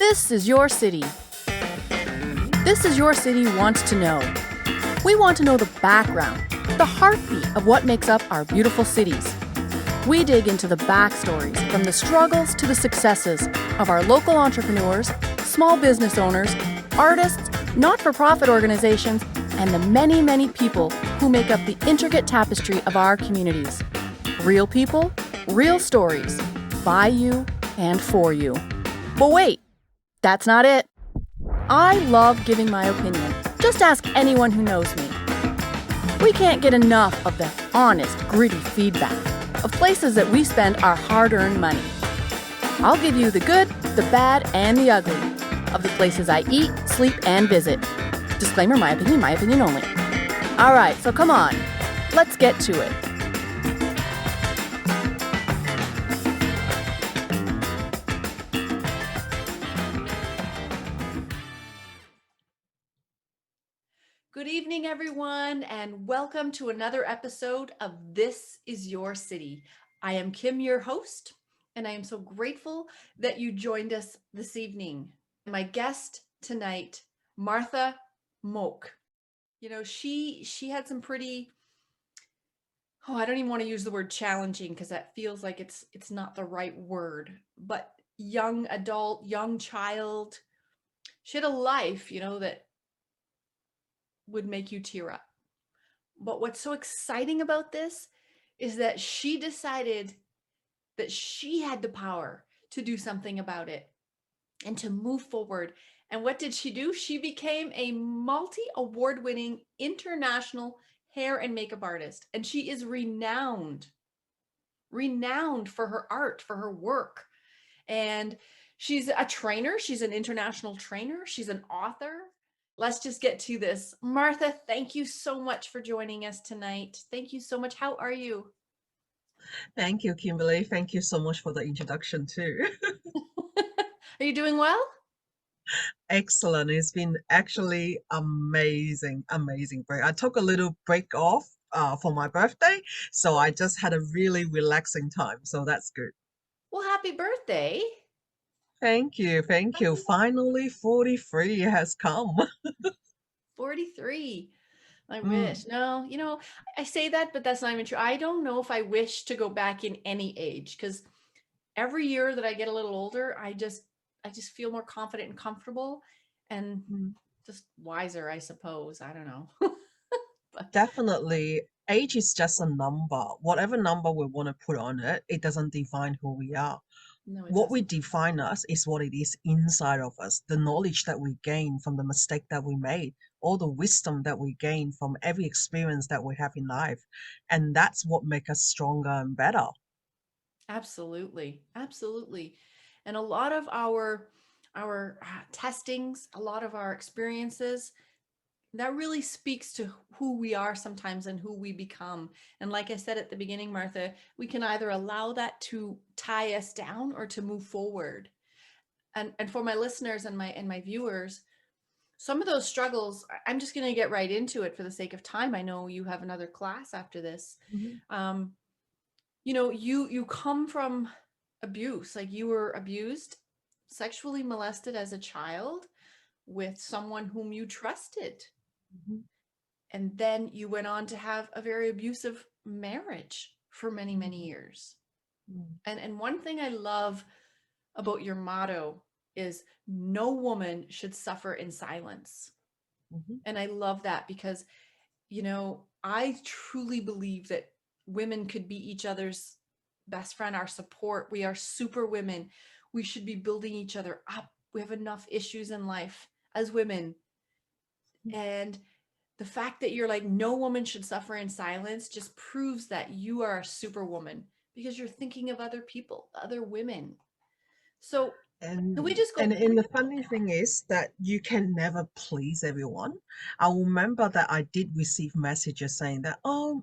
This is your city. This is your city wants to know. We want to know the background, the heartbeat of what makes up our beautiful cities. We dig into the backstories, from the struggles to the successes of our local entrepreneurs, small business owners, artists, not-for-profit organizations, and the many, many people who make up the intricate tapestry of our communities. Real people, real stories, by you and for you. But wait, that's not it. I love giving my opinion. Just ask anyone who knows me. We can't get enough of the honest, gritty feedback of places that we spend our hard-earned money. I'll give you the good, the bad, and the ugly of the places I eat, sleep, and visit. Disclaimer, my opinion only. All right, so come on, let's get to it. Good evening, everyone, and welcome to another episode of This is Your City. I am Kim, your host, and I am so grateful that you joined us this evening. My guest tonight, Martha Mok. You know, she had some pretty, I don't even want to use the word challenging because that feels like it's not the right word, but young adult, young child. She had a life, that would make you tear up. But what's so exciting about this is that she decided that she had the power to do something about it and to move forward. And what did she do? She became a multi-award-winning international hair and makeup artist. And she is renowned for her art, for her work. And she's a trainer. She's an international trainer. She's an author. Let's just get to this. Martha, thank you so much for joining us tonight. Thank you so much. How are you? Thank you, Kimberly. Thank you so much for the introduction too. Are you doing well? Excellent. It's been actually amazing break. I took a little break off for my birthday, so I just had a really relaxing time. So that's good. Well, happy birthday. Thank you. Thank you. Finally, 43 has come. 43. I Mm, wish. No, I say that, but that's not even true. I don't know if I wish to go back in any age because every year that I get a little older, I just feel more confident and comfortable and mm. just wiser, I suppose. I don't know. But Definitely, age is just a number. Whatever number we want to put on it, it doesn't define who we are. no, it What we doesn't. define us is what it is inside of us, the knowledge that we gain from the mistake that we made, all the wisdom that we gain from every experience that we have in life. And that's what makes us stronger and better. Absolutely. Absolutely. And a lot of our testings, a lot of our experiences, that really speaks to who we are sometimes and who we become. And like I said at the beginning, Martha, we can either allow that to tie us down or to move forward. And for my listeners and my viewers, some of those struggles, I'm just going to get right into it for the sake of time. I know you have another class after this. Mhm. Um, you come from abuse, like you were abused, sexually molested as a child with someone whom you trusted. Mhm. And then you went on to have a very abusive marriage for many, many Mhm. years. Mhm. And one thing I love about your motto is no woman should suffer in silence. Mhm. And I love that because, I truly believe that women could be each other's best friend, our support. We are super women. We should be building each other up. We have enough issues in life as women. And the fact that you're like, no woman should suffer in silence just proves that you are a superwoman because you're thinking of other people, other women. So can we And just go? and the funny thing is that you can never please everyone. I remember that I did receive messages saying that, oh,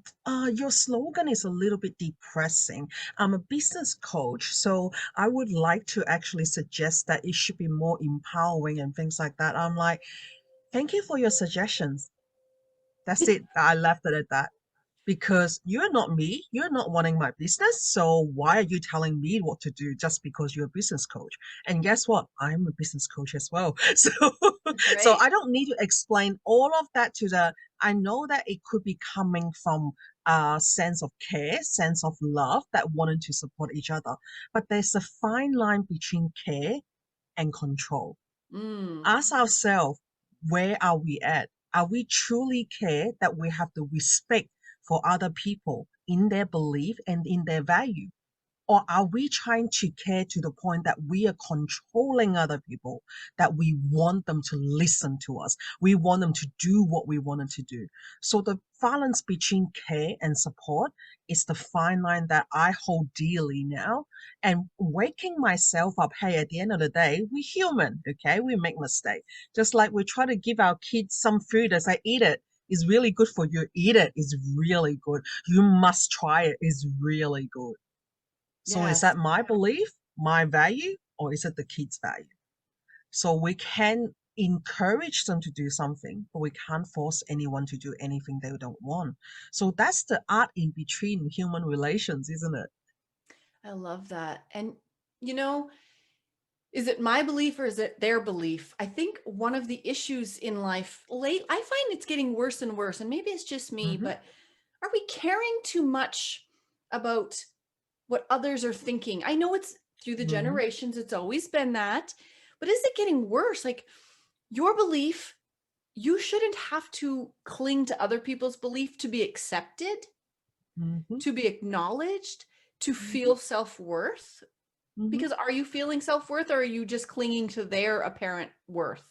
your slogan is a little bit depressing. I'm a business coach, so I would like to actually suggest that it should be more empowering and things like that. I'm like, thank you for your suggestions. That's it. I left it at that. because you're not me. You're not running my business. So why are you telling me what to do just because you're a business coach? And guess what? I'm a business coach as well. So Right. I don't need to explain all of that to the, I know that it could be coming from a sense of care, sense of love that wanted to support each other. But there's a fine line between care and control. Mm. Ask ourselves, where are we at? Are we truly care that we have the respect for other people in their belief and in their value? Or are we trying to care to the point that we are controlling other people, that we want them to listen to us? We want them to do what we want them to do. So the balance between care and support is the fine line that I hold dearly now. And waking myself up, hey, at the end of the day, we're human, okay? We make mistakes. Just like we try to give our kids some food as I eat it. Is really good for you. Eat it. It's really good. You must try it. It's really good. So is Yes. that my belief, my value, or is it the kids' value? So we can encourage them to do something, but we can't force anyone to do anything they don't want. So that's the art in between human relations, isn't it? I love that. And, you know, is it my belief or is it their belief? I think one of the issues in life I find it's getting worse and worse. And maybe it's just me, Mm-hmm, but are we caring too much about what others are thinking? I know it's through the mm-hmm, generations, it's always been that, but is it getting worse? Like your belief, you shouldn't have to cling to other people's belief to be accepted, mm-hmm, to be acknowledged, to mm-hmm, feel self worth. mm-hmm. Because are you feeling self worth or are you just clinging to their apparent worth?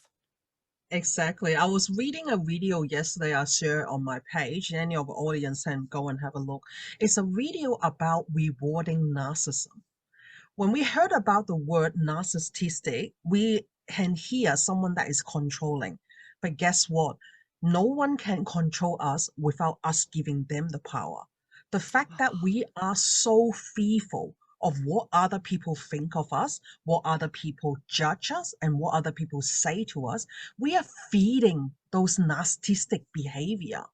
Exactly. I was reading a video yesterday I shared on my page. Any of the audience can go and have a look. It's a video about rewarding narcissism. When we heard about the word narcissistic, we can hear someone that is controlling. But guess what? No one can control us without us giving them the power. The fact that we are so fearful of what other people think of us, what other people judge us, and what other people say to us, we are feeding those narcissistic behavior.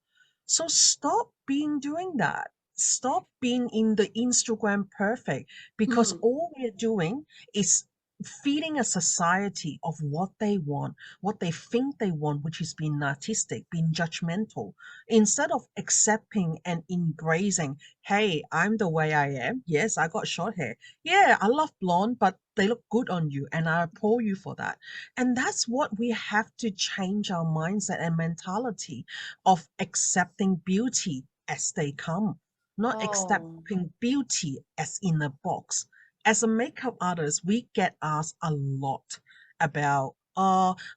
So stop being doing that. Stop being in the Instagram perfect, because Hmm. all we're doing is feeding a society of what they want, what they think they want, which is being narcissistic, being judgmental, instead of accepting and embracing, hey, I'm the way I am. Yes, I got short hair. Yeah, I love blonde, but they look good on you, and I applaud you for that. And that's what we have to change our mindset and mentality of accepting beauty as they come, not Oh, accepting beauty as in a box. As a makeup artist, we get asked a lot about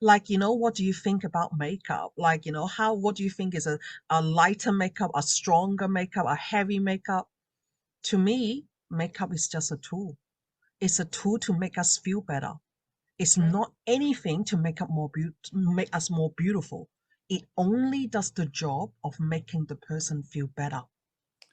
like, what do you think about makeup? Like, what do you think is a lighter makeup, a stronger makeup, a heavy makeup? To me, makeup is just a tool. It's a tool to make us feel better. It's that's right. not anything to make us more beautiful. It only does the job of making the person feel better.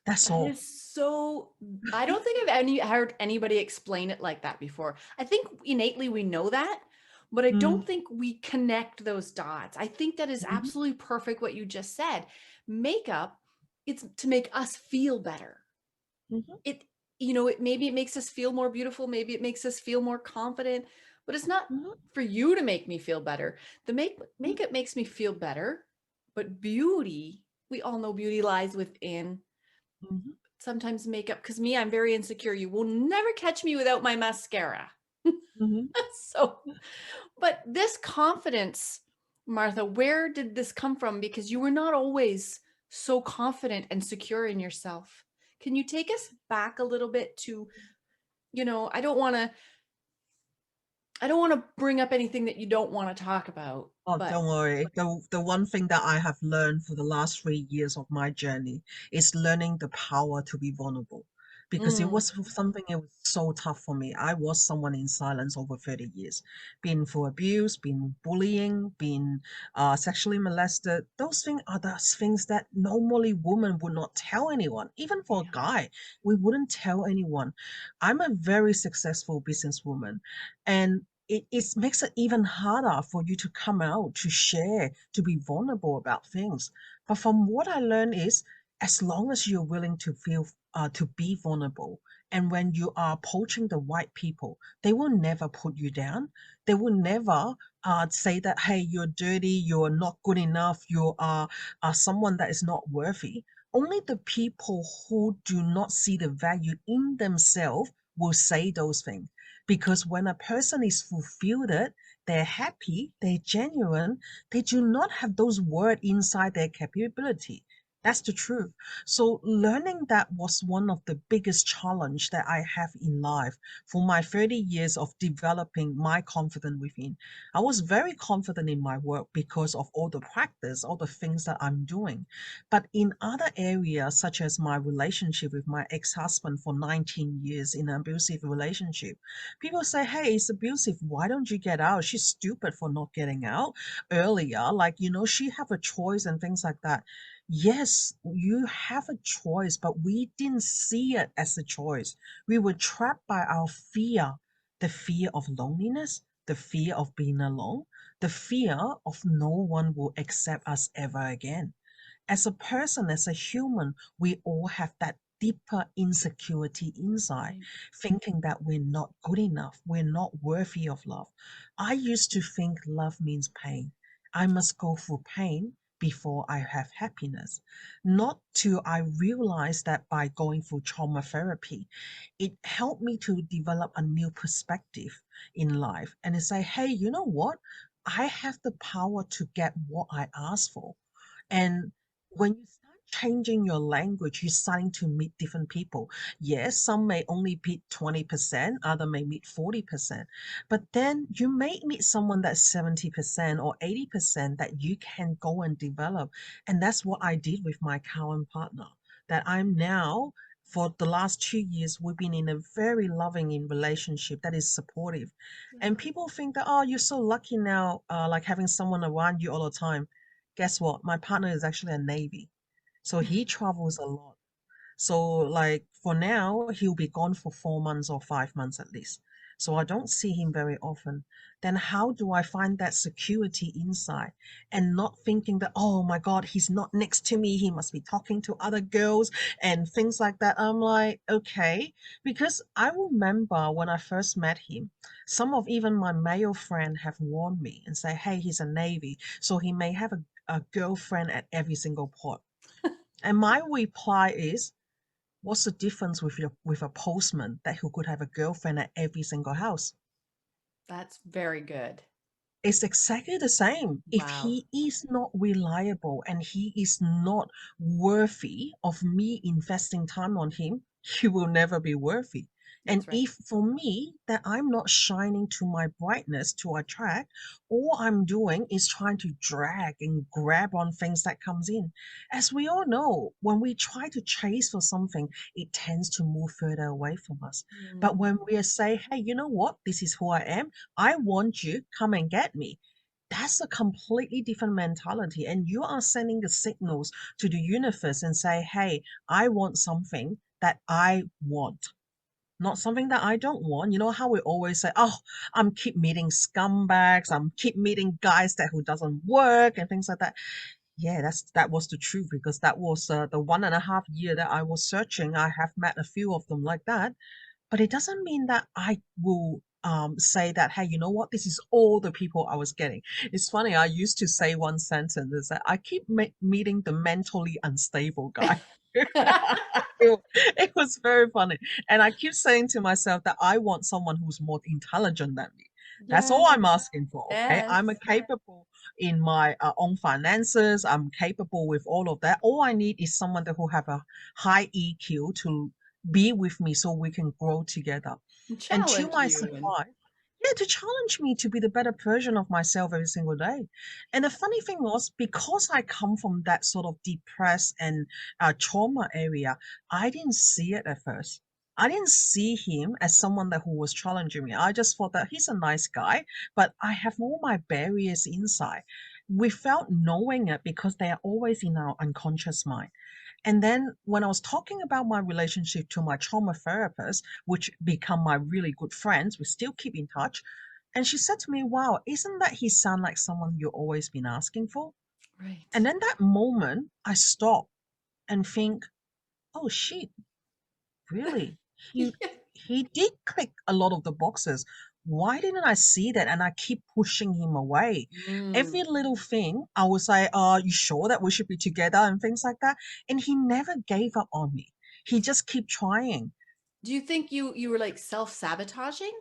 That's That all. is so, I don't think I've heard anybody explain it like that before. I think innately we know that, but I Mm, don't think we connect those dots. I think that is mhm, absolutely perfect what you just said. Makeup, it's to make us feel better. mhm, It, it maybe it makes us feel more beautiful, maybe it makes us feel more confident, but it's not mhm, for you to make me feel better. The mhm, makeup makes me feel better, but beauty, we all know beauty lies within. mhm, Sometimes makeup, because me, I'm very insecure. You will never catch me without my mascara. mhm. So, but this confidence, Martha, where did this come from? Because you were not always so confident and secure in yourself. Can you take us back a little bit to, I don't want to bring up anything that you don't want to talk about, Oh, but don't worry. The one thing that I have learned for the last 3 years of my journey is learning the power to be vulnerable. Because it mm, was something it was so tough for me. I was someone in silence over 30 years, been for abuse, been bullying, been sexually molested. Those things are the things that normally women would not tell anyone. Even for a yeah. guy, we wouldn't tell anyone. I'm a very successful businesswoman, and it makes it even harder for you to come out, to share, to be vulnerable about things. But from what I learned is as long as you're willing to feel to be vulnerable, and when you are approaching the right people, they will never put you down. They will never say that, hey, you're dirty, you're not good enough, you are someone that is not worthy. Only the people who do not see the value in themselves will say those things, because when a person is fulfilled, they're happy, they're genuine, they do not have those words inside their capability. That's the truth. So learning that was one of the biggest challenge that I have in life for my 30 years of developing my confidence within. I was very confident in my work because of all the practice, all the things that I'm doing. But in other areas, such as my relationship with my ex-husband for 19 years in an abusive relationship, people say, hey, it's abusive. Why don't you get out? She's stupid for not getting out earlier. Like, she have a choice and things like that. Yes, you have a choice, but we didn't see it as a choice. We were trapped by our fear, the fear of loneliness, the fear of being alone, the fear of no one will accept us ever again. As a person, as a human, we all have that deeper insecurity inside, Right. thinking that we're not good enough, we're not worthy of love. I used to think love means pain. I must go through pain before I have happiness. Not till I realized that by going through trauma therapy, it helped me to develop a new perspective in life and to say, hey, you know what? I have the power to get what I ask for. And when you start changing your language, you're starting to meet different people. Yes, some may only meet 20%, other may meet 40%. But then you may meet someone that's 70% or 80% that you can go and develop. And that's what I did with my current partner. That I'm now, for the last 2 years, we've been in a very loving in relationship that is supportive. And people think that, oh, you're so lucky now, like having someone around you all the time. Guess what? My partner is actually a Navy. So he travels a lot. So, like for now, he'll be gone for 4 months or 5 months at least. So I don't see him very often. Then how do I find that security inside and not thinking that, oh my God, he's not next to me. He must be talking to other girls and things like that. I'm like, okay. Because I remember when I first met him, some of even my male friend have warned me and say, hey, he's a Navy. So he may have a girlfriend at every single port. And my reply is, what's the difference with a postman that who could have a girlfriend at every single house? That's very good. It's exactly the same. If Wow. he is not reliable and he is not worthy of me investing time on him, he will never be worthy. And That's right. if for me that I'm not shining to my brightness to attract, all I'm doing is trying to drag and grab on things that comes in. As we all know, when we try to chase for something, it tends to move further away from us. But Mm, when we say, hey, you know what? This is who I am. I want you, come and get me. That's a completely different mentality. And you are sending the signals to the universe and say, hey, I want something that I want, not something that I don't want. You know how we always say, oh, I'm keep meeting scumbags, I'm keep meeting guys that who doesn't work and things like that. Yeah, that was the truth because that was the 1.5 year that I was searching. I have met a few of them like that, but it doesn't mean that I will say that, hey, you know what? This is all the people I was getting. It's funny. I used to say one sentence is that I keep meeting the mentally unstable guy. It was very funny. And I keep saying to myself that I want someone who's more intelligent than me. That's all I'm yes. asking for. Okay. I'm a Yes. capable in my own finances. I'm capable with all of that. All I need is someone that who have a high EQ to be with me so we can grow together. And to Challenge my you and surprise, yeah, to challenge me to be the better version of myself every single day. And the funny thing was, because I come from that sort of depressed and trauma area, I didn't see it at first. I didn't see him as someone that who was challenging me. I just thought that he's a nice guy, but I have all my barriers inside without knowing it because they are always in our unconscious mind. And then when I was talking about my relationship to my trauma therapist, which become my really good friends, we still keep in touch. And she said to me, wow, isn't that he sound like someone you've always been asking for? And right. then that moment I stopped and think, oh shit, really? He Yeah. he did click a lot of the boxes. Why didn't I see that? And I keep pushing him away. Every Mm. little thing, I was like, you sure that we should be together and things like that? And he never gave up on me. He just kept trying. Do you think you were like self-sabotaging?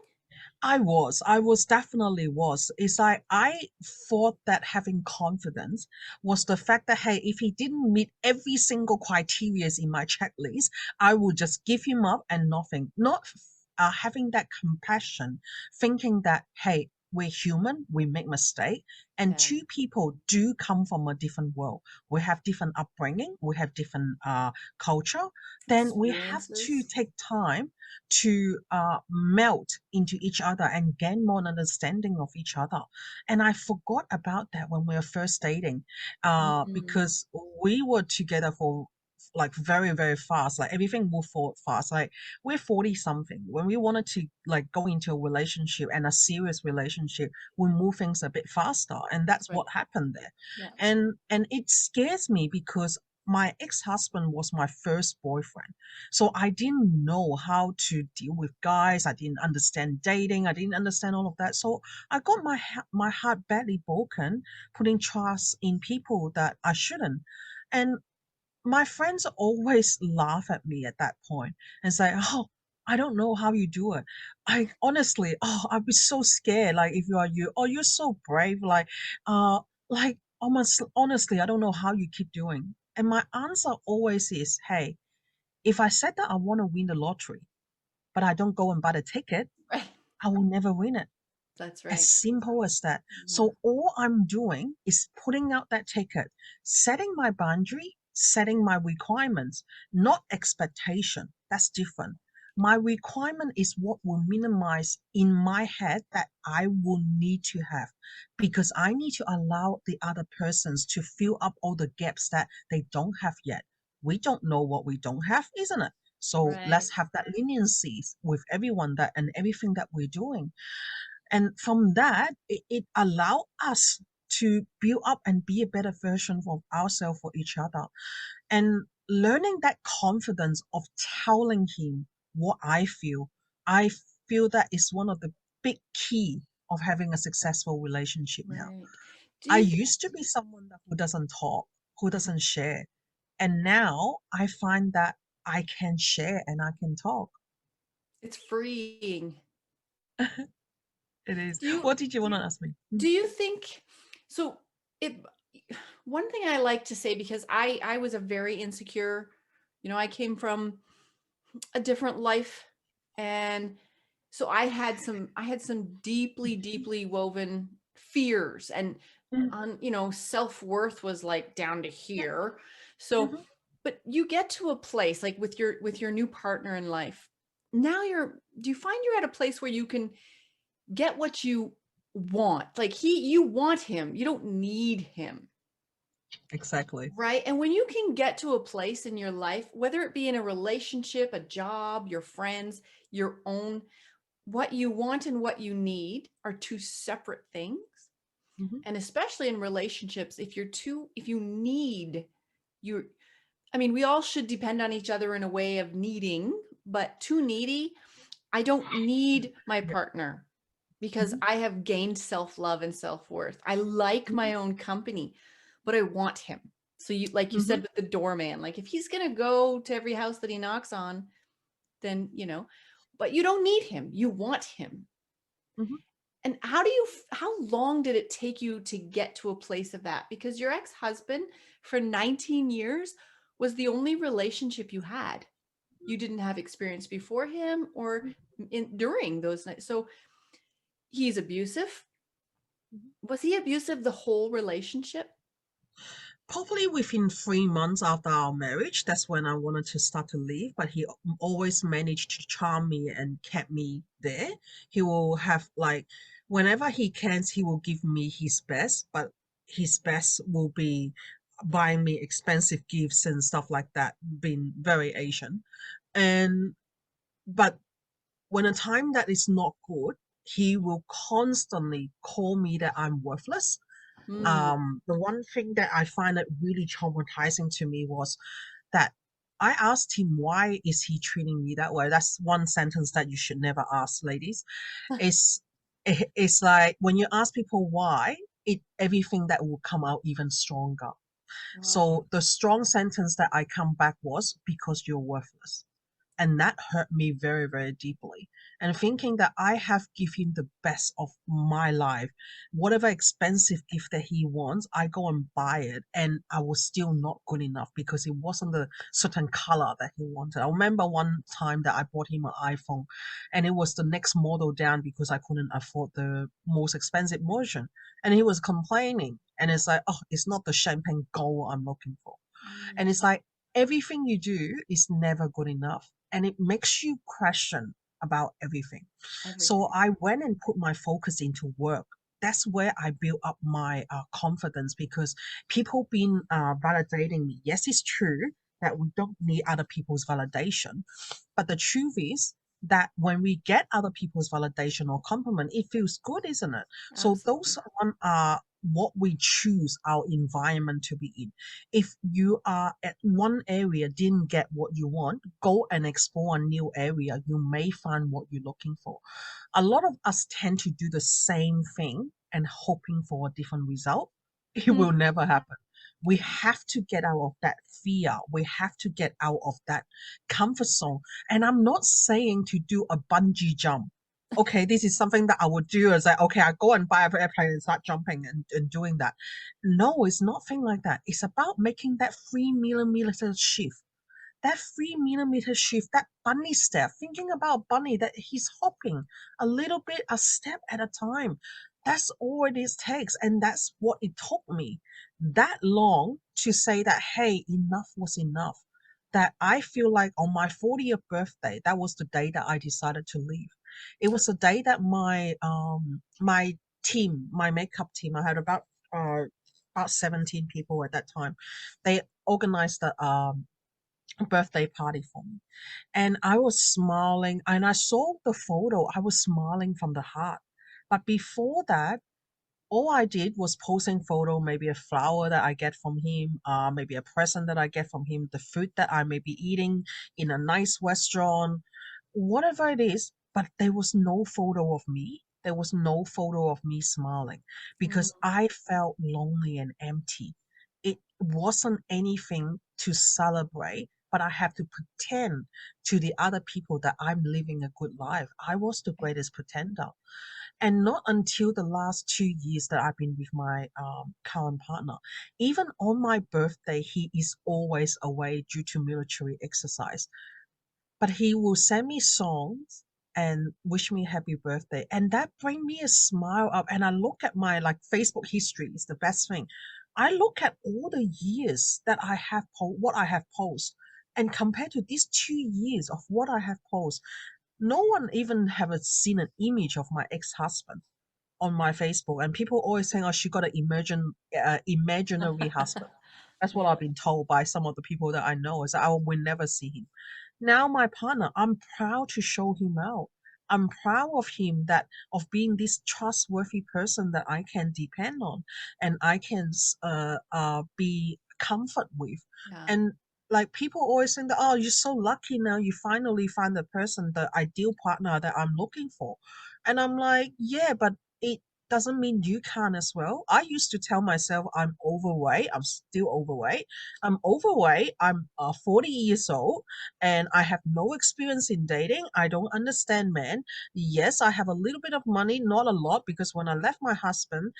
I was definitely was. It's like I thought that having confidence was the fact that, hey, if he didn't meet every single criteria in my checklist, I would just give him up and nothing. Not having that compassion, thinking that, hey, we're human, we make mistake, and Yeah. two people do come from a different world. We have different upbringing, we have different culture. Then we have to Experiences. take time to melt into each other and gain more understanding of each other. And I forgot about that when we were first dating, Mm. because we were together for like very, very fast. Like everything moved forward fast. Like we're 40 something. When we wanted to like go into a relationship and a serious relationship, we move things a bit faster. And that's what Right. happened there. Yeah. And it scares me because my ex-husband was my first boyfriend. So I didn't know how to deal with guys. I didn't understand dating. I didn't understand all of that. So I got my heart badly broken, putting trust in people that I shouldn't. And my friends always laugh at me at that point and say, "Oh, I don't know how you do it." I honestly, oh, I'd be so scared. Like if you are you, oh, you're so brave. Uh, almost honestly, I don't know how you keep doing. And my answer always is, hey, if I said that I want to win the lottery, but I don't go and buy the ticket, Right. I will never win it. That's As right. simple as that. Yeah. So all I'm doing is putting out that ticket, setting my boundary, setting my requirements, not expectation. That's different. My requirement is what will minimize in my head that I will need to have because I need to allow the other persons to fill up all the gaps that they don't have yet. We don't know what we don't have, isn't it? So let's Right. have that leniency with everyone that and everything that we're doing. And from that, it allow us to build up and be a better version of ourselves for each other. And learning that confidence of telling him what I feel that is one of the big key of having a successful relationship now. Right. Do I you think used to be someone that who doesn't talk, who doesn't share. And now I find that I can share and I can talk. it's freeing? It is. Do you What did you want to ask me? do you think so it one thing I like to say because I was a very insecure, I came from a different life, and so I had some deeply woven fears, and Mm, on self-worth was like down to yeah. here. So Mhm. but you get to a place like with your new partner in life. Now do you find you're at a place where you can get what you want? Like you want him, you don't need him. Exactly. Right. And when you can get to a place in your life, whether it be in a relationship, a job, your friends, your own, what you want and what you need are two separate things. Mhm. And especially in relationships, if you need, you, I mean, we all should depend on each other in a way of needing, but too needy, I don't need my Yep. partner because Mhm. I have gained self love and self worth. I like Mhm. my own company, but I want him. So like you said Mhm. with the doorman, like if he's going to go to every house that he knocks on, then, but you don't need him. You want him. Mhm. And how long did it take you to get to a place of that? Because your ex-husband for 19 years was the only relationship you had. You didn't have experience before him or during those nights. So he's abusive. Mhm. Was he abusive the whole relationship? Probably within 3 months after our marriage, that's when I wanted to start to leave. But he always managed to charm me and kept me there. He will have like, whenever he can, he will give me his best, but his best will be buying me expensive gifts and stuff like that, being very Asian. And but when a time that is not good, he will constantly call me that I'm worthless. Mm, The one thing that I find that really traumatizing to me was that I asked him, why is he treating me that way? That's one sentence that you should never ask, ladies. It's it's like when you ask people why, it everything that will come out even stronger. Wow. So the strong sentence that I come back was because you're worthless. And that hurt me very, very deeply. And thinking that I have give him the best of my life, whatever expensive gift that he wants, I go and buy it, and I was still not good enough because it wasn't the certain color that he wanted. I remember one time that I bought him an iPhone, and it was the next model down because I couldn't afford the most expensive version, and he was complaining, and it's like, oh, it's not the champagne gold I'm looking for. And Mm, it's like everything you do is never good enough. And it makes you question about everything. So everything. I went and put my focus into work. That's where I built up my confidence because people been validating me. Yes, it's true that we don't need other people's validation, but the truth is that when we get other people's validation or compliment, it feels good, isn't it? So those Absolutely. one are what we choose our environment to be in. If you are at one area didn't get what you want, go and explore a new area. You may find what you're looking for. A lot of us tend to do the same thing and hoping for a different result. It Mm, will never happen. We have to get out of that fear. We have to get out of that comfort zone. And I'm not saying to do a bungee jump. Okay, this is something that I would do as like, okay, I go and buy an airplane and start jumping and doing that. No, it's nothing like that. It's about making that 3 millimeter shift, that 3 millimeter shift, that bunny step, thinking about bunny that he's hopping a little bit, a step at a time. That's all it is takes. And that's what it took me that long to say that, hey, enough was enough. That I feel like on my 40th birthday, that was the day that I decided to leave. It was the day that my team, my makeup team, I had about 17 people at that time. They organized a birthday party for me. And I was smiling, and I saw the photo. I was smiling from the heart. But before that, all I did was posting photo, maybe a flower that I get from him, maybe a present that I get from him, the food that I may be eating in a nice restaurant, whatever it is. But there was no photo of me. There was no photo of me smiling mm, because I felt lonely and empty. It wasn't anything to celebrate, but I have to pretend to the other people that I'm living a good life. I was the yeah. greatest pretender. And not until the last 2 years that I've been with my current partner. Even on my birthday, he is always away due to military exercise. But he will send me songs and wish me happy birthday. And that bring me a smile up. And I look at my like Facebook history is the best thing. I look at all the years that I have what I have posted. And compared to these 2 years of what I have posted, no one even have seen an image of my ex-husband on my Facebook, and people always saying, "Oh, she got an imaginary husband." That's what Yeah. I've been told by some of the people that I know. Is that I will never see him. Now, my partner, I'm proud to show him out. I'm proud of him that of being this trustworthy person that I can depend on, and I can be comfort with. Yeah. And like people always saying that, oh, you're so lucky now. You finally find the person, the ideal partner that I'm looking for. And I'm like, yeah, but it doesn't mean you can as well. I used to tell myself I'm overweight. I'm still overweight. I'm overweight. I'm 40 years old and I have no experience in dating. I don't understand men. Yes, I have a little bit of money, not a lot, because when I left my husband,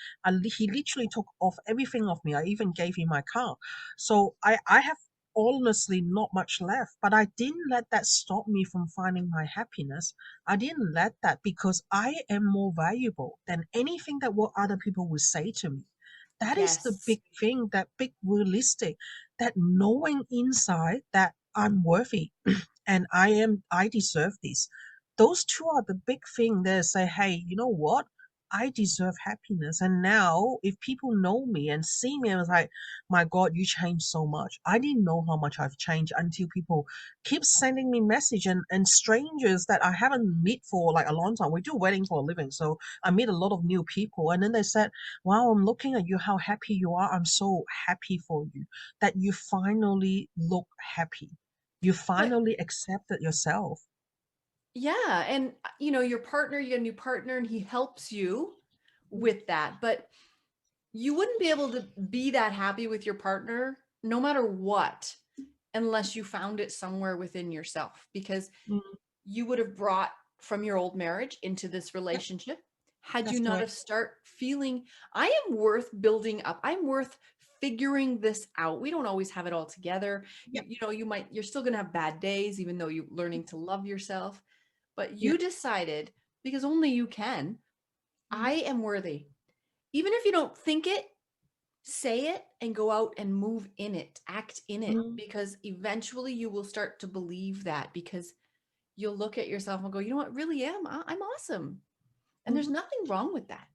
he literally took off everything off me. I even gave him my car. So I have honestly not much left, but I didn't let that stop me from finding my happiness. I didn't let that because I am more valuable than anything that what other people will say to me. That is the Yes. big thing, that big realistic, that knowing inside that I'm worthy and I deserve this. Those two are the big thing that say, hey, you know what? I deserve happiness. And now, if people know me and see me, I was like, my God, you changed so much. I didn't know how much I've changed until people keep sending me message, and strangers that I haven't met for like a long time. We do wedding for a living, so I meet a lot of new people. And then they said, wow, I'm looking at you, how happy you are. I'm so happy for you that you finally look happy. You But finally accepted yourself. yeah, and your partner, you get a new partner and he helps you with that. But you wouldn't be able to be that happy with your partner no matter what unless you found it somewhere within yourself, because Mm, you would have brought from your old marriage into this yep, relationship had you that's not correct. have start feeling I am worth building up. I'm worth figuring this out. We don't always have it all together. You, Yep, you know, you're still going to have bad days even though you're learning to love yourself. But you yep. decided, because only you can, Mm, I am worthy. Even if you don't think it, say it and go out and move in it, act in it, mm, because eventually you will start to believe that, because you'll look at yourself and go, you know what, really am. I'm awesome. And there's mhm. nothing wrong with that.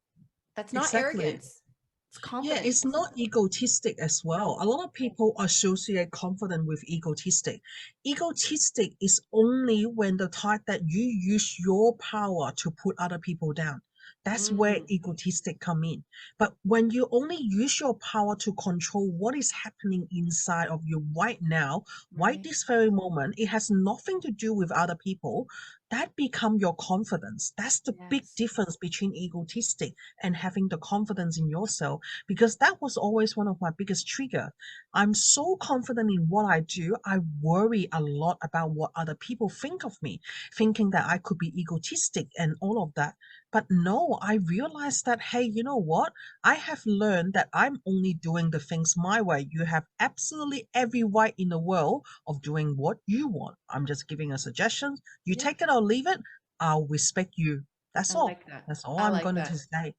That's not Exactly. arrogance, it's Yeah, it's confidence. not egotistic as well. No. A lot of people associate confidence with egotistic. Egotistic is only when the type that you use your power to put other people down. That's where Mm, egotistic come in. But when you only use your power to control what is happening inside of you right now, right right. this very moment, it has nothing to do with other people. That become your confidence. That's the big Yes. difference between egotistic and having the confidence in yourself, because that was always one of my biggest trigger. I'm so confident in what I do. I worry a lot about what other people think of me, thinking that I could be egotistic and all of that. But no, I realized that, hey, you know what? I have learned that I'm only doing the things my way. You have absolutely every right in the world of doing what you want. I'm just giving a suggestion. You Yeah. take it or leave it. I'll respect you. That's I all. like that. That's all I I'm like going to that. say.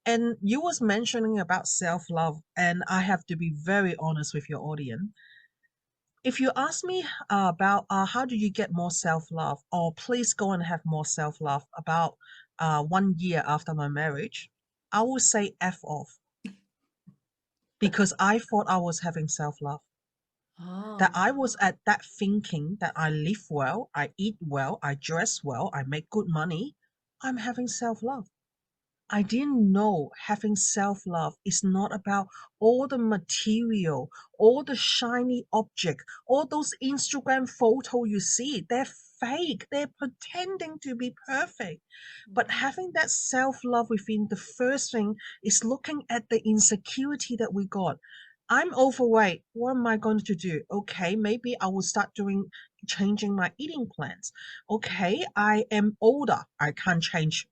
And you was mentioning about self-love, and I have to be very honest with your audience. If you ask me about how do you get more self-love, or please go and have more self-love about 1 year after my marriage, I will say F off, because I thought I was having self-love. That Oh. I was at that thinking that I live well, I eat well, I dress well, I make good money. I'm having self-love. I didn't know having self love is not about all the material, all the shiny object, all those Instagram photo you see. They're fake. They're pretending to be perfect. But Right. having that self love within, the first thing is looking at the insecurity that we got. I'm overweight. What am I going to do? Okay, maybe I will start doing changing my eating plans. Okay, I am older. I can't change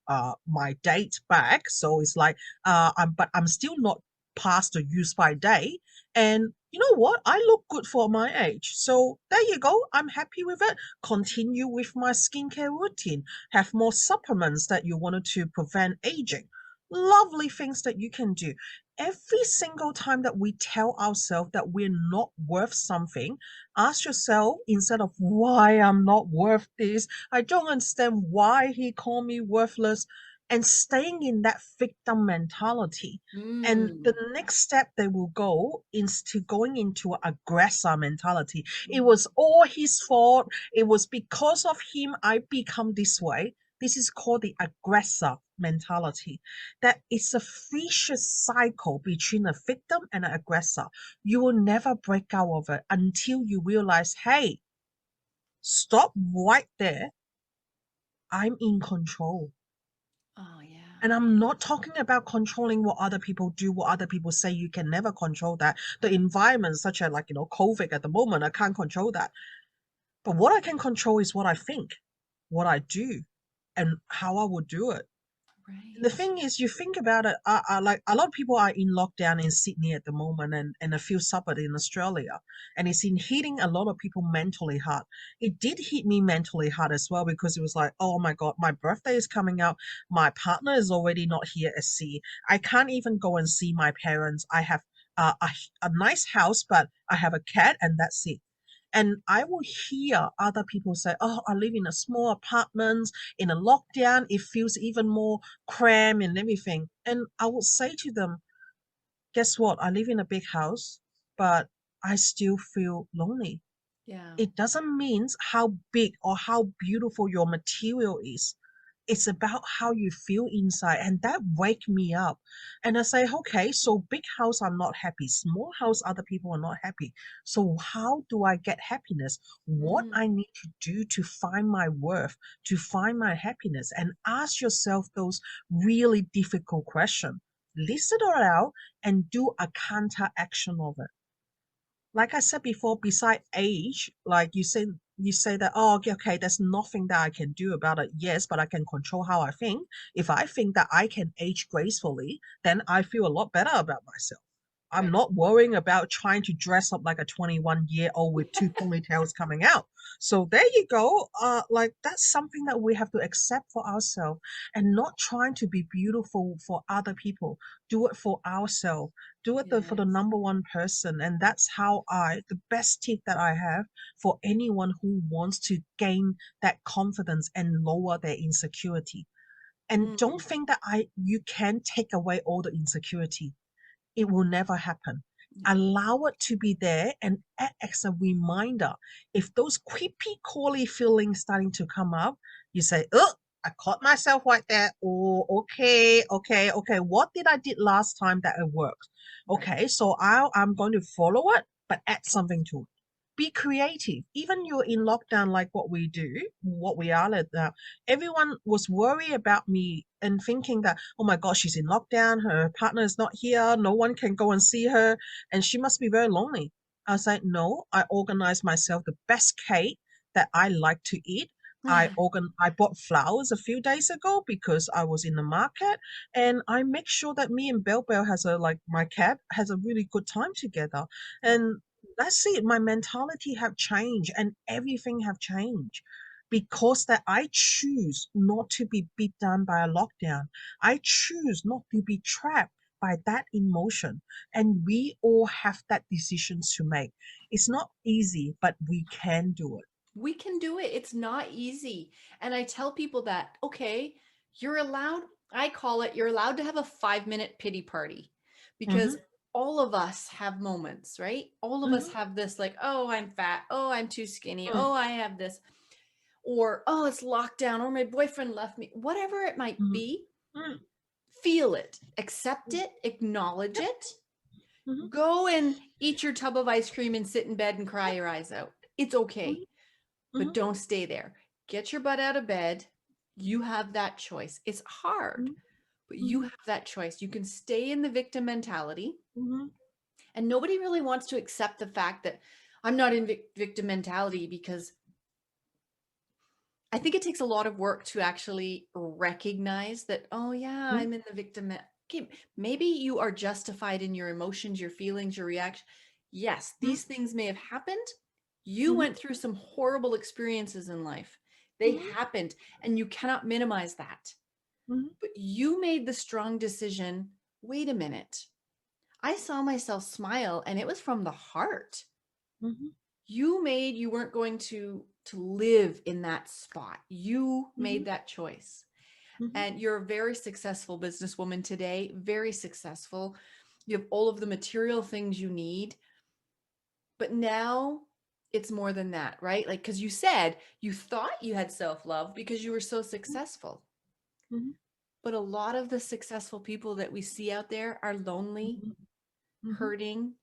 my date back. So it's like I'm still not past the use by date. And you know what? I look good for my age. So there you go. I'm happy with it. Continue with my skincare routine. Have more supplements that you wanted to prevent aging. Lovely things that you can do. Every single time that we tell ourselves that we're not worth something, ask yourself, instead of why I'm not worth this, I don't understand why he called me worthless, and staying in that victim mentality. And the Mm. next step they will go is to going into aggressor mentality. It Mhm. was all his fault. It was because of him I become this way. This is called the aggressor mentality. That is a vicious cycle between a victim and an aggressor. You will never break out of it until you realize, hey, stop right there. I'm in control. Oh yeah. And I'm not talking about controlling what other people do, what other people say. You can never control that. The environment, such as like, COVID at the moment, I can't control that. But what I can control is what I think, what I do, and how I would do it. The Right. thing is, you think about it, like a lot of people are in lockdown in Sydney at the moment, and a few suburbs in Australia, and it's in hitting a lot of people mentally hard. It did hit me mentally hard as well, because it was like, oh my God, my birthday is coming up. My partner is already not here at sea. I can't even go and see my parents. I have a nice house, but I have a cat, and that's it. And I will hear other people say, oh, I live in a small apartment, in a lockdown, it feels even more cramped and everything. And I will say to them, guess what? I live in a big house, but I still feel lonely. Yeah. It doesn't mean how big or how beautiful your material is. It's about how you feel inside, and that wake me up. And I say, okay, so big house I'm not happy, small house other people are not happy. So how do I get happiness? What Mm, I need to do to find my worth, to find my happiness, and ask yourself those really difficult questions. Listen it out and do a counter action of it. Like I said before, beside age, like you say that, oh, okay, there's nothing that I can do about it. Yes, but I can control how I think. If I think that I can age gracefully, then I feel a lot better about myself. I'm right. not worrying about trying to dress up like a 21-year-old with two ponytails coming out. So there you go. Like that's something that we have to accept for ourselves and not trying to be beautiful for other people. Do it for ourselves. Do it for the Yes. number one person. And that's how the best tip that I have for anyone who wants to gain that confidence and lower their insecurity. And don't Mm, think that you can take away all the insecurity. It will never happen. yeah. Allow it to be there and act as a reminder. If those creepy, crawly feelings starting to come up, you say, oh, I caught myself right there. Oh, okay, okay, okay. What did I did last time that it worked? Right. Okay, so I'm going to follow it, but add something to it. Be creative. Even you're in lockdown, like what we do, what we are like now, everyone was worried about me and thinking that, oh my gosh, she's in lockdown, her partner is not here, no one can go and see her, and she must be very lonely. I was like, no, I organized myself the best cake that I like to eat. I bought flowers a few days ago because I was in the market, and I make sure that me and Bell Bell has a like my cat has a really good time together. Yeah. And that's it. My mentality have changed and everything have changed because that I choose not to be beat down by a lockdown. I choose not to be trapped by that emotion. And we all have that decisions to make. It's not easy, but we can do it. We can do it. It's not easy. And I tell people that, okay, you're allowed, I call it, you're allowed to have a 5-minute pity party because Mm-hmm, all of us have moments, right? All of us mm-hmm, have this, like, oh, I'm fat. Oh, I'm too skinny. mm, Oh, I have this. Or, oh, it's lockdown. Or my boyfriend left me. Whatever it might mm, be, mm, feel it, accept mm. it, acknowledge Yep. it. Mm-hmm, Go and eat your tub of ice cream and sit in bed and cry yep. your eyes out. It's okay, Mm-hmm, but mm-hmm, don't stay there. Get your butt out of bed. You have that choice. It's hard, but you mm-hmm, have that choice. You can stay in the victim mentality, mm-hmm, and nobody really wants to accept the fact that I'm not in victim mentality because I think it takes a lot of work to actually recognize that, oh, yeah, mm-hmm, I'm in the victim. Okay, maybe you are justified in your emotions, your feelings, your reaction. Yes, mm-hmm, these things may have happened. You mm-hmm, went through some horrible experiences in life. They mm-hmm, happened, and you cannot minimize that. mm-hmm, But you made the strong decision. Wait a minute. I saw myself smile, and it was from the heart. mm-hmm, You weren't going to live in that spot. You mm-hmm, made that choice. mm-hmm, And you're a very successful businesswoman today, very successful. You have all of the material things you need. But now it's more than that, right? Like, because you said you thought you had self love because you were so successful. mm-hmm, But a lot of the successful people that we see out there are lonely, mm-hmm, mm-hmm, hurting.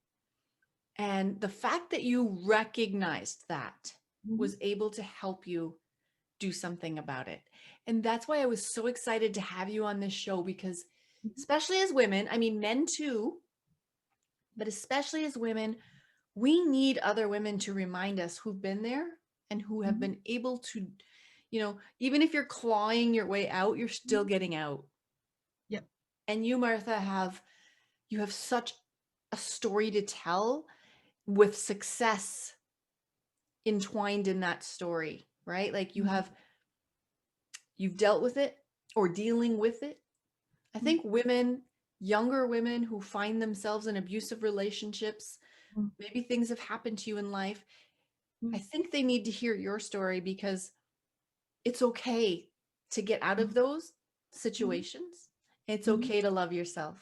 And the fact that you recognized that mm-hmm. was able to help you do something about it. And that's why I was so excited to have you on this show because, Mhm, especially as women, I mean, men too, but especially as women, we need other women to remind us who've been there and who have mhm, been able to, even if you're clawing your way out, you're still mhm. getting out. Yep. And you, Martha, you have such a story to tell with success entwined in that story, right? Like Mhm, you've dealt with it or dealing with it. I mhm, think women, younger women who find themselves in abusive relationships, mhm, maybe things have happened to you in life. I mm, think they need to hear your story because it's okay to get out of mm, those mm, situations. It's mm, okay to love yourself.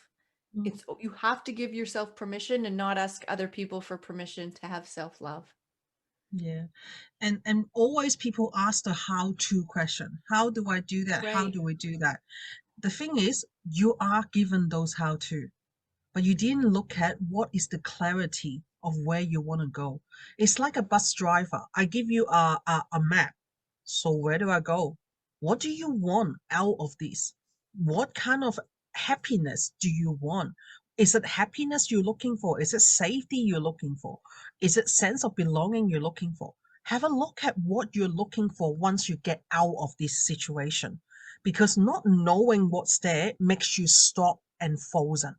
mm. You have to give yourself permission and not ask other people for permission to have self-love. Yeah. And always people ask the how to question. How do I do that? How Right. do we do that? The thing is, you are given those how to, but you didn't look at what is the clarity of where you want to go. It's like a bus driver. I give you a map. So where do I go? What do you want out of this? What kind of happiness do you want? Is it happiness you're looking for? Is it safety you're looking for? Is it sense of belonging you're looking for? Have a look at what you're looking for once you get out of this situation. Because not knowing what's there makes you stop and frozen.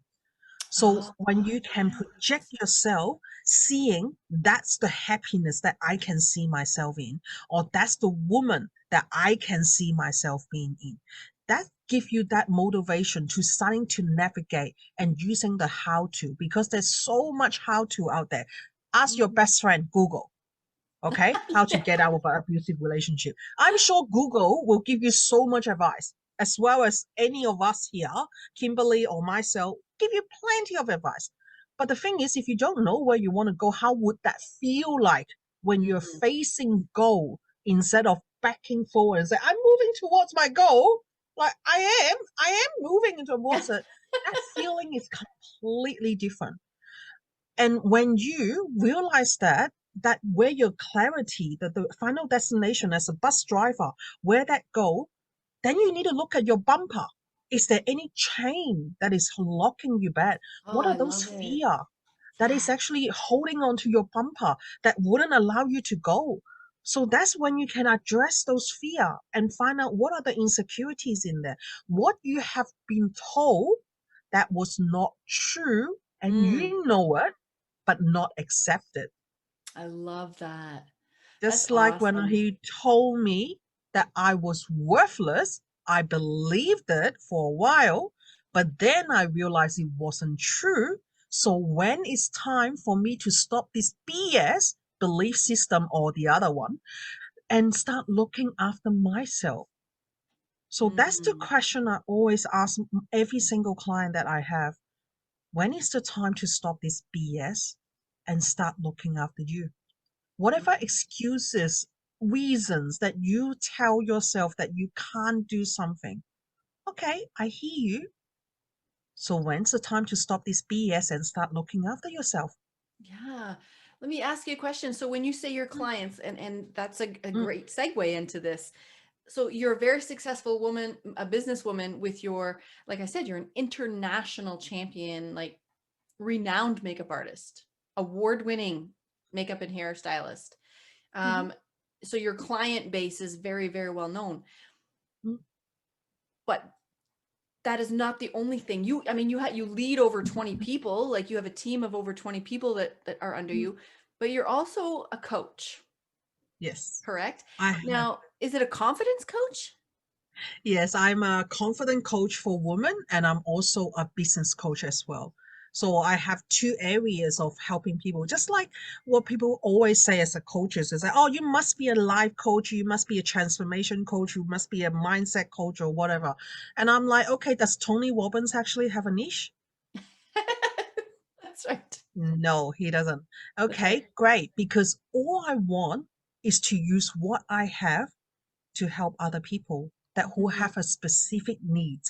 So Oh, when you can project yes. yourself, seeing that's the happiness that I can see myself in, or that's the woman that I can see myself being in, that give you that motivation to starting to navigate and using the how to, because there's so much how to out there. Ask your Mhm. best friend, Google. Okay, how to Yeah. get out of an abusive relationship. I'm sure Google will give you so much advice, as well as any of us here, Kimberly or myself, give you plenty of advice. But the thing is, if you don't know where you want to go, how would that feel like when you're Mhm. facing goal instead of backing forward and say, I'm moving towards my goal? Like I am moving towards it. That feeling is completely different. And when you realize that where your clarity, that the final destination as a bus driver, where that go, then you need to look at your bumper. Is there any chain that is locking you back? Oh, What I are those love it. fear that is Yeah. actually holding on to your bumper that wouldn't allow you to go? So that's when you can address those fear and find out what are the insecurities in there. What you have been told that was not true and Mm, you know it, but not accepted. I love that. That's Just like when awesome. he told me that I was worthless, I believed it for a while, but then I realized it wasn't true. So when it's time for me to stop this BS belief system or the other one and start looking after myself. So that's the Mm, question I always ask every single client that I have. When is the time to stop this BS and start looking after you? Whatever mm. excuses, reasons that you tell yourself that you can't do something. Okay, I hear you. So when's the time to stop this BS and start looking after yourself? Yeah. Let me ask you a question. So when you say your Mm, clients, and that's a mm, great segue into this. So you're a very successful woman, a businesswoman with your, like I said, you're an international champion, like renowned makeup artist, award-winning makeup and hairstylist. mhm, Um, so your client base is very, very well known. mm, But that is not the only thing. I mean, you lead over 20 people, like you have a team of over 20 people that are under mm. you, but you're also a coach, Yes, correct? I have. Now, is it a confidence coach? Yes, I'm a confident coach for women and I'm also a business coach as well. So I have two areas of helping people, just like what people always say as a coaches is like, oh, you must be a life coach, you must be a transformation coach, you must be a mindset coach or whatever. And I'm like, okay, does Tony Robbins actually have a niche? That's right. No, he doesn't. That's right. Okay, great. Because all I want is to use what I have to help other people that who Mhm. have a specific need.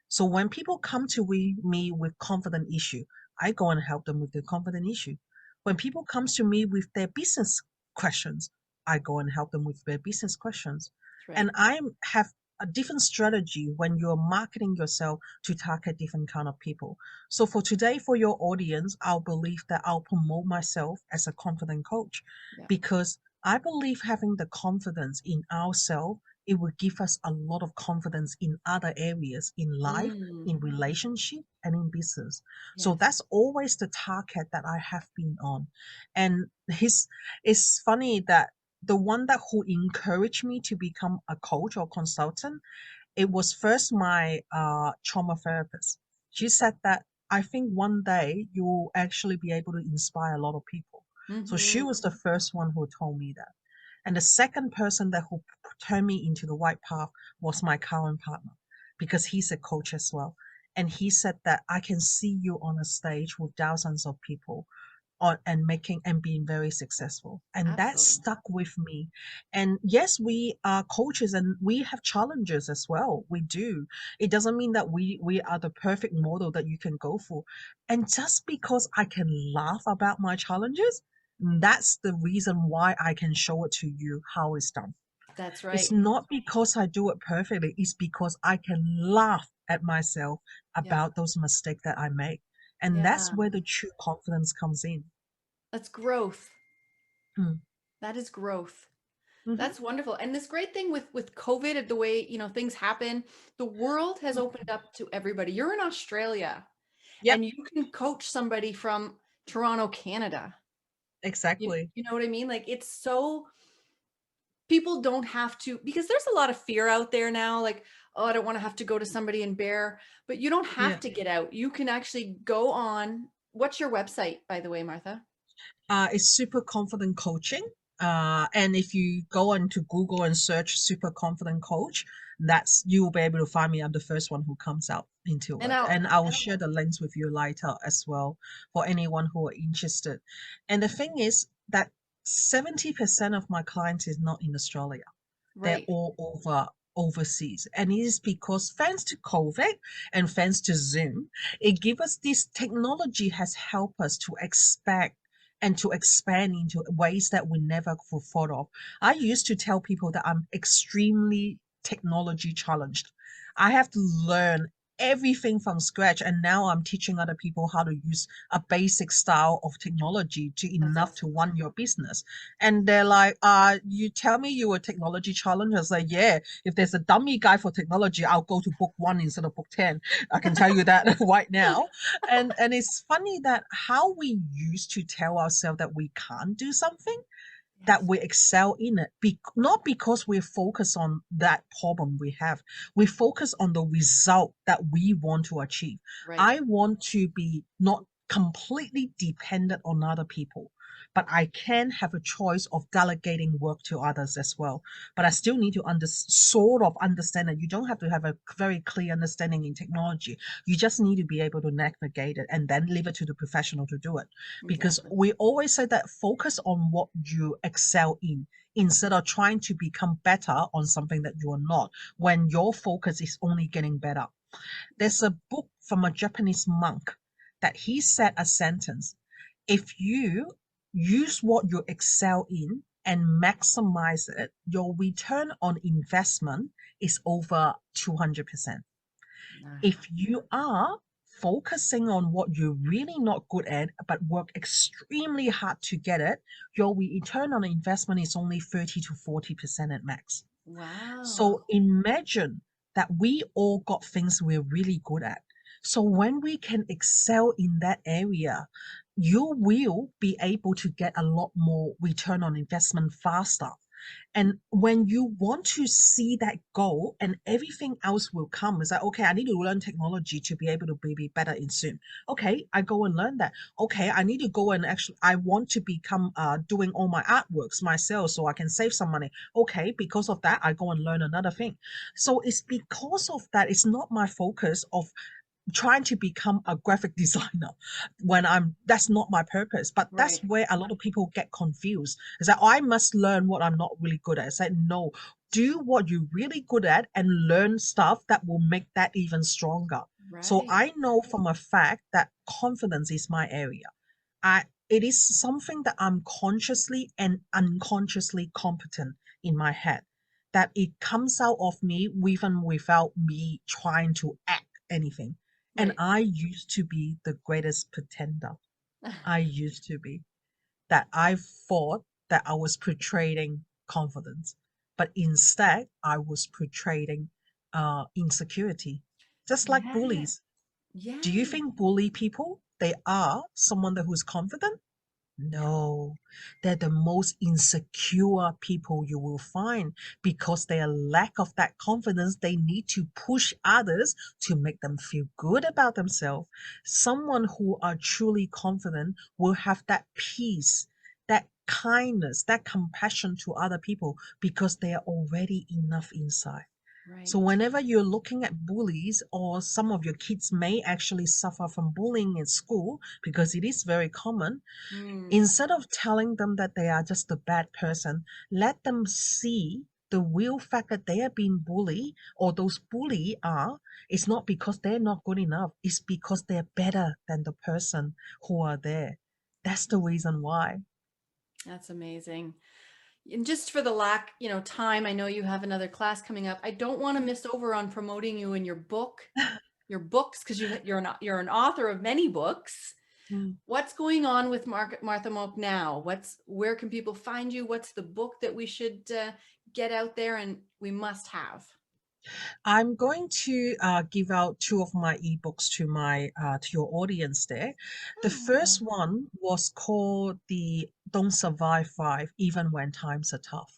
So when people come to me with confident issue, I go and help them with their confident issue. When people comes to me with their business questions, I go and help them with their business questions. That's right. And I have a different strategy when you're marketing yourself to target different kind of people. So for today, for your audience, I'll believe that I'll promote myself as a confident coach Yeah. because I believe having the confidence in ourselves, it will give us a lot of confidence in other areas in life, Mm, in relationship, and in business. So yes. that's always the target that I have been on. And it's funny that the one that who encouraged me to become a coach or consultant, it was first my trauma therapist. She said that I think one day you'll actually be able to inspire a lot of people. So she Mhm. was the first one who told me that. And the second person that who turned me into the right path was my current partner, because he's a coach as well. And he said that I can see you on a stage with thousands of people on and making and being very successful. And that Absolutely. stuck with me. And yes, we are coaches and we have challenges as well. We do. It doesn't mean that we are the perfect model that you can go for. And just because I can laugh about my challenges, that's the reason why I can show it to you how it's done. That's It's right. not because I do it perfectly, it's because I can laugh at myself Yeah. about those mistakes that I make. And that's Yeah. where the true confidence comes in. That's growth. Mm. That is growth. Mhm. That's wonderful. And this great thing with COVID, the way, things happen, the world has opened up to everybody. You're in Australia Yep, and you can coach somebody from Toronto, Canada. You, exactly. you know what I mean? Like it's so people don't have to, because there's a lot of fear out there now, like, oh, I don't want to have to go to somebody in Bear, but you don't have Yeah. to get out. You can actually go on. What's your website, by the way, Martha? It's super confident coaching. And if you go into Google and search super confident coach, that's you will be able to find me. I'm the first one who comes out into And it. I'll, And I will share the links with you later as well for anyone who are interested. And the thing is that 70% of my clients is not in Australia. They're right, all over overseas. And it is because thanks to COVID and thanks to Zoom, it gives us this technology has helped us to expect and to expand into ways that we never thought of. I used to tell people that I'm extremely technology challenged. I have to learn everything from scratch, and now I'm teaching other people how to use a basic style of technology to that's enough to awesome. run your business. And they're like, you tell me you were technology challenged? I was like, yeah, if there's a dummy guy for technology, I'll go to book one instead of book 10. I can tell you that right now. And it's funny that how we used to tell ourselves that we can't do something, that Yes, we excel in it, not because we focus on that problem we have. We focus on the result that we want to achieve. right, I want to be not completely dependent on other people, but I can have a choice of delegating work to others as well. But I still need to sort of understand that you don't have to have a very clear understanding in technology. You just need to be able to navigate it and then leave it to the professional to do it, because exactly, we always say that focus on what you excel in instead of trying to become better on something that you are not, when your focus is only getting better. There's a book from a Japanese monk that he said a sentence: if you use what you excel in and maximize it, your return on investment is over 200%. ah, If you are focusing on what you're really not good at, but work extremely hard to get it, your return on investment is only 30 to 40% at max. wow, So imagine that we all got things we're really good at. So when we can excel in that area, you will be able to get a lot more return on investment faster. And when you want to see that goal and everything else will come, it's like, okay, I need to learn technology to be able to be better in Zoom. Okay, I go and learn that. Okay, I need to go and actually, I want to become doing all my artworks myself so I can save some money. Okay, because of that, I go and learn another thing. So it's because of that, it's not my focus of trying to become a graphic designer when that's not my purpose. But that's right, where a lot of people get confused. Is that I must learn what I'm not really good at. It's like, no, do what you're really good at and learn stuff that will make that even stronger. So right, I know from a fact that confidence is my area. It is something that I'm consciously and unconsciously competent in my head, that it comes out of me even without me trying to act anything. And right. I used to be the greatest pretender. I used to be that I thought that I was portraying confidence, but instead I was portraying insecurity, just like Yeah, bullies. Do you yeah, think bully people, they are someone that who's confident? no, No, they're the most insecure people you will find, because their lack of that confidence, they need to push others to make them feel good about themselves. Someone who are truly confident will have that peace kindness, that compassion to other people because they are already enough inside. So Right. whenever you're looking at bullies, or some of your kids may actually suffer from bullying in school, because it is very common, Mm, instead of telling them that they are just a bad person, let them see the real fact that they are being bullied, or those bully are, it's not because they're not good enough, it's because they're better than the person who are there. That's the reason why. that's amazing. And just for the lack, time, I know you have another class coming up. I don't want to miss over on promoting you in your books, because you're an author of many books. Mm. What's going on with Martha Mok now? Where can people find you? What's the book that we should get out there and we must have? I'm going to give out two of my ebooks to your audience there. The Oh. first one was called the Don't Survive Thrive Even When Times Are Tough.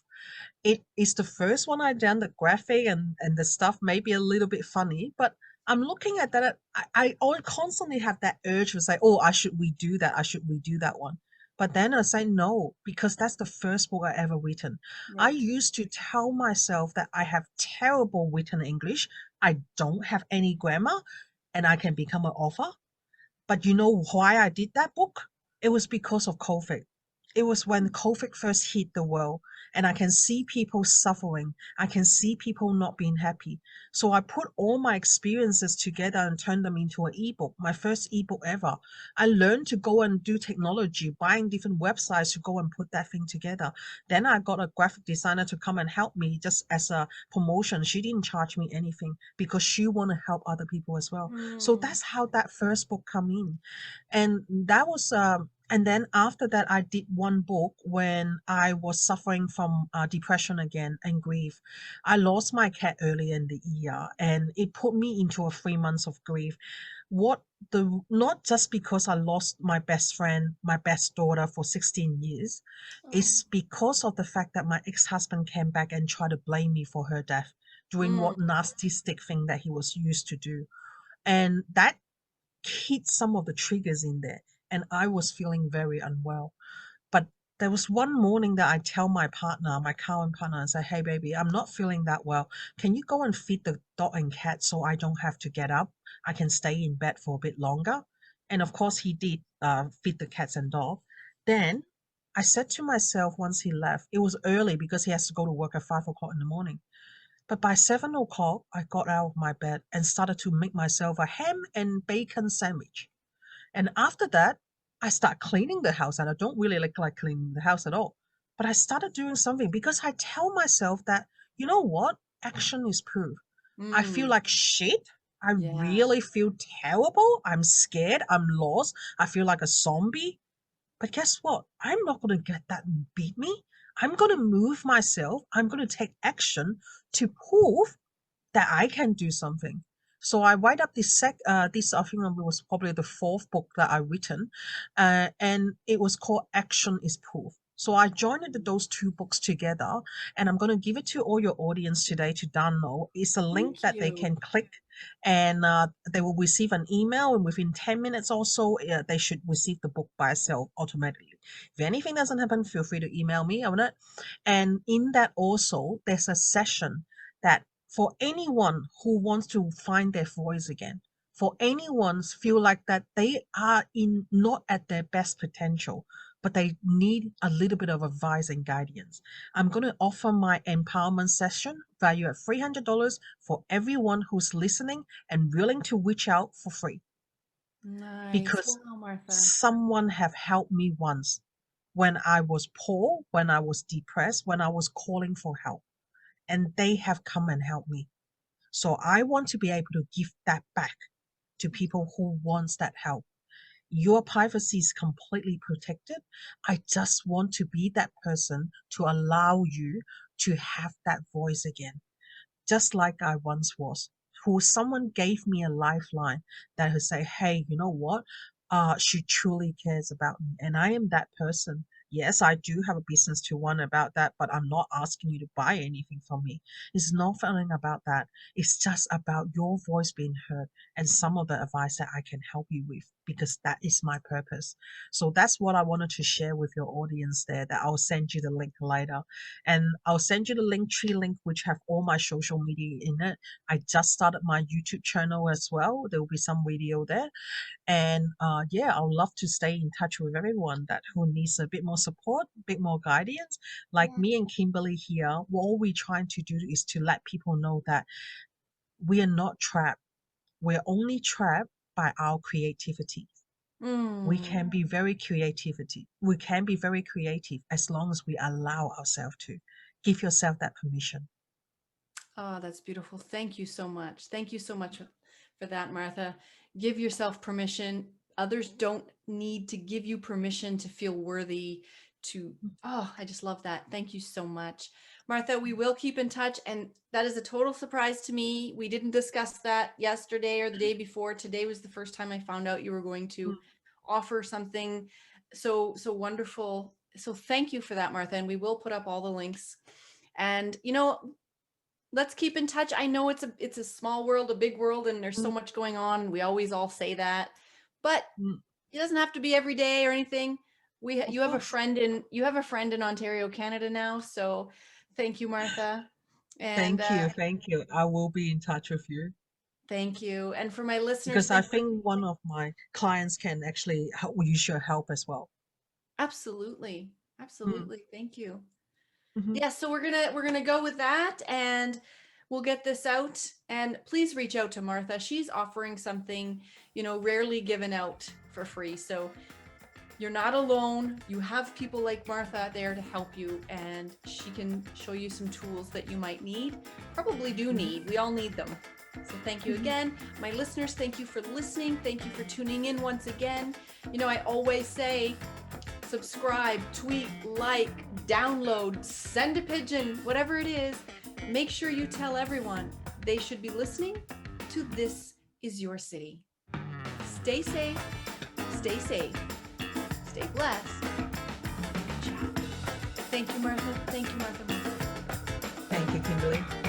It is the first one I done. The graphic and the stuff may be a little bit funny, but I'm looking at that. I all constantly have that urge to say, "Oh, I should redo that. I should redo that one." But then I say no, because that's the first book I ever written. I Right. used to tell myself that I have terrible written English. I don't have any grammar, and I can become an author. But you know why I did that book? It was because of COVID. It was when COVID first hit the world, and I can see people suffering. I can see people not being happy. So I put all my experiences together and turned them into an ebook, my first ebook ever. I learned to go and do technology, buying different websites to go and put that thing together. Then I got a graphic designer to come and help me just as a promotion. She didn't charge me anything because she want to help other people as well. So Mm. that's how that first book come in. And that was and then after that, I did one book when I was suffering from depression again and grief. I lost my cat early in the year, and it put me into a 3 months of grief. What the Not just because I lost my best friend, my best daughter for 16 years, Oh. it's because of the fact that my ex-husband came back and tried to blame me for her death, doing Mm. what narcissistic thing that he was used to do. And that hit some of the triggers in there, and I was feeling very unwell. But there was one morning that I tell my partner, my current partner, and say, "Hey, baby, I'm not feeling that well. Can you go and feed the dog and cat so I don't have to get up? I can stay in bed for a bit longer." And of course, he did feed the cats and dog. Then I said to myself once he left, it was early because he has to go to work at 5 o'clock in the morning. But by 7 o'clock, I got out of my bed and started to make myself a ham and bacon sandwich. And after that, I start cleaning the house, and I don't really like cleaning the house at all. But I started doing something because I tell myself that, you know what? Action is proof. I feel Mm. like shit. I Yeah. really feel terrible. I'm scared. I'm lost. I feel like a zombie. But guess what? I'm not going to get that beat me. I'm going to move myself. I'm going to take action to prove that I can do something. So I write up this I think it was probably the fourth book that I written, and it was called Action is Proof. So I joined those two books together, and I'm going to give it to all your audience today to download. It's a link Thank that they you. can click, and they will receive an email, and within 10 minutes or so, they should receive the book by itself automatically. If anything doesn't happen, feel free to email me on it. And in that also, there's a session that for anyone who wants to find their voice again, for anyone feel like that they are in not at their best potential, but they need a little bit of advice and guidance. I'm going to offer my empowerment session valued at $300 for everyone who's listening and willing to reach out for free, Nice. because Wow, Martha. someone have helped me once when I was poor, when I was depressed, when I was calling for help, and they have come and helped me. So I want to be able to give that back to people who wants that help. Your privacy is completely protected. I just want to be that person to allow you to have that voice again, just like I once was. Who someone gave me a lifeline that would say, "Hey, you know what? She truly cares about me," and I am that person. Yes, I do have a business to run about that, but I'm not asking you to buy anything from me. It's nothing about that. It's just about your voice being heard and some of the advice that I can help you with because that is my purpose. So that's what I wanted to share with your audience there, that I'll send you the link later. And I'll send you the Linktree link, which have all my social media in it. I just started my YouTube channel as well. There will be some video there. And yeah, I would love to stay in touch with everyone that who needs a bit more support, a bit more guidance. Like Yeah. me and Kimberly here, all we're trying to do is to let people know that we are not trapped. We're only trapped by our creativity. We Mm. can be very creativity. We can be very creative as long as we allow ourselves to. Give yourself that permission. Oh, that's beautiful. Thank you so much. Thank you so much for that, Martha. Give yourself permission. Others don't need to give you permission to feel worthy to. Oh, I just love that. Thank you so much. Martha, we will keep in touch. And that is a total surprise to me. We didn't discuss that yesterday or the day before. Today was the first time I found out you were going to offer something so wonderful. So thank you for that, Martha. And we will put up all the links. And let's keep in touch. I know it's a small world, a big world, and there's so Mm, much going on. We always all say that, but mm, it doesn't have to be every day or anything. of You have a course. friend in Ontario, Canada now. So thank you, Martha, and Thank you. I will be in touch with you thank you. And for my listeners, because I thank think one of my clients can actually help, use your help as well. absolutely, Mm, absolutely. Thank you. mhm, Yeah, so we're gonna go with that, and we'll get this out. And please reach out to Martha. She's offering something, rarely given out for free. So you're not alone. You have people like Martha there to help you, and she can show you some tools that you might need, probably do mhm, need. We all need them. So thank you mhm. again. My listeners, thank you for listening. Thank you for tuning in once again. I always say subscribe, tweet, like, download, send a pigeon, whatever it is. Make sure you tell everyone they should be listening to This Is Your City. Stay safe, stay safe, stay blessed. Ciao. Thank you, Martha. Thank you, Martha. Thank you, Kimberly.